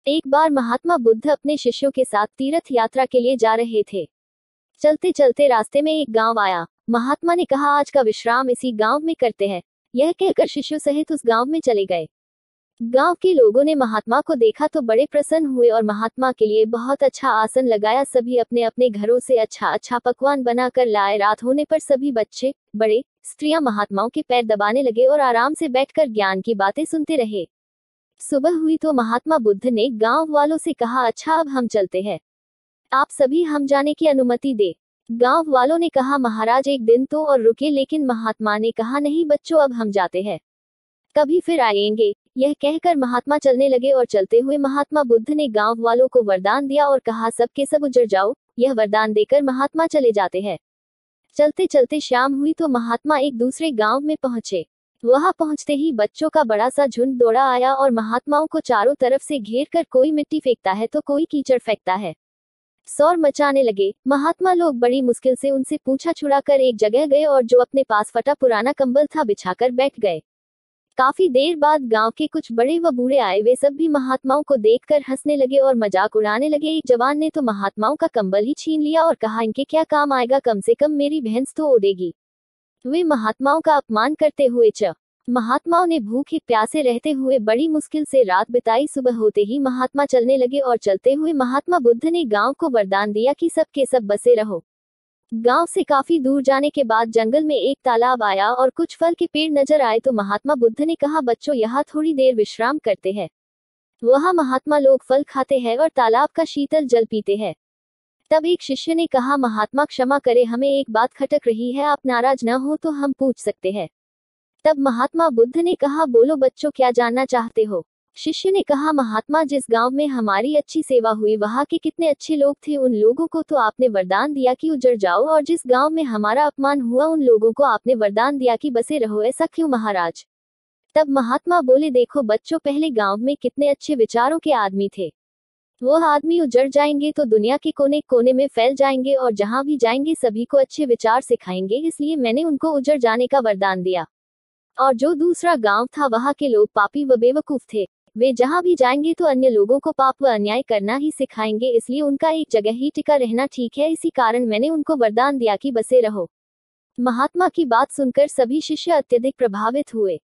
एक बार महात्मा बुद्ध अपने शिष्यों के साथ तीर्थ यात्रा के लिए जा रहे थे। चलते चलते रास्ते में एक गांव आया। महात्मा ने कहा, आज का विश्राम इसी गांव में करते हैं। यह कहकर शिष्यों सहित उस गांव में चले गए। गांव के लोगों ने महात्मा को देखा तो बड़े प्रसन्न हुए और महात्मा के लिए बहुत अच्छा आसन लगाया। सभी अपने अपने घरों से अच्छा अच्छा पकवान बनाकर लाए। रात होने पर सभी बच्चे, बड़े, स्त्रियां महात्माओं के पैर दबाने लगे और आराम से बैठकर ज्ञान की बातें सुनते रहे। सुबह हुई तो महात्मा बुद्ध ने गांव वालों से कहा, अच्छा अब हम चलते हैं, आप सभी हम जाने की अनुमति दे। गांव वालों ने कहा, महाराज एक दिन तो और रुके। लेकिन महात्मा ने कहा, नहीं बच्चों अब हम जाते हैं, कभी फिर आएंगे। यह कहकर महात्मा चलने लगे और चलते हुए महात्मा बुद्ध ने गांव वालों को वरदान दिया और कहा, सब के सब उजड़ जाओ। यह वरदान देकर महात्मा चले जाते हैं। चलते चलते शाम हुई तो महात्मा एक दूसरे गांव में पहुंचे। वहां पहुंचते ही बच्चों का बड़ा सा झुंड दौड़ा आया और महात्माओं को चारों तरफ से घेर कर कोई मिट्टी फेंकता है तो कोई कीचड़ फेंकता है। शोर मचाने लगे। महात्मा लोग बड़ी मुश्किल से उनसे पूछा छुड़ाकर एक जगह गए और जो अपने पास फटा पुराना कंबल था बिछाकर बैठ गए। काफी देर बाद गांव के कुछ बड़े व बूढ़े आए। वे सब भी महात्माओं को देखकर हंसने लगे और मजाक उड़ाने लगे। एक जवान ने तो महात्माओं का कंबल ही छीन लिया और कहा, इनके क्या काम आएगा, कम से कम मेरी भैंस तो ओढ़ेगी। वे महात्माओं का अपमान करते हुए महात्माओं ने भूखे प्यासे रहते हुए बड़ी मुश्किल से रात बिताई। सुबह होते ही महात्मा चलने लगे और चलते हुए महात्मा बुद्ध ने गांव को वरदान दिया कि सब के सब बसे रहो। गांव से काफी दूर जाने के बाद जंगल में एक तालाब आया और कुछ फल के पेड़ नजर आए तो महात्मा बुद्ध ने कहा, बच्चों यहाँ थोड़ी देर विश्राम करते हैं। वहाँ महात्मा लोग फल खाते हैं और तालाब का शीतल जल पीते हैं। तब एक शिष्य ने कहा, महात्मा क्षमा करे, हमें एक बात खटक रही है, आप नाराज न हो तो हम पूछ सकते हैं। तब महात्मा बुद्ध ने कहा, बोलो बच्चों, क्या जानना चाहते हो। शिष्य ने कहा, महात्मा जिस गांव में हमारी अच्छी सेवा हुई वहां के कितने अच्छे लोग थे, उन लोगों को तो आपने वरदान दिया कि उजड़ जाओ, और जिस गांव में हमारा अपमान हुआ उन लोगों को आपने वरदान दिया कि बसे रहो। ऐसा क्यों महाराज। तब महात्मा बोले, देखो बच्चों, पहले गांव में कितने अच्छे विचारों के आदमी थे। वो आदमी उजड़ जाएंगे तो दुनिया के कोने कोने में फैल जाएंगे और जहां भी जाएंगे सभी को अच्छे विचार सिखाएंगे, इसलिए मैंने उनको उजड़ जाने का वरदान दिया। और जो दूसरा गांव था वहां के लोग पापी व बेवकूफ थे, वे जहां भी जाएंगे तो अन्य लोगों को पाप व अन्याय करना ही सिखाएंगे, इसलिए उनका एक जगह ही टिका रहना ठीक है। इसी कारण मैंने उनको वरदान दिया कि बसे रहो। महात्मा की बात सुनकर सभी शिष्य अत्यधिक प्रभावित हुए।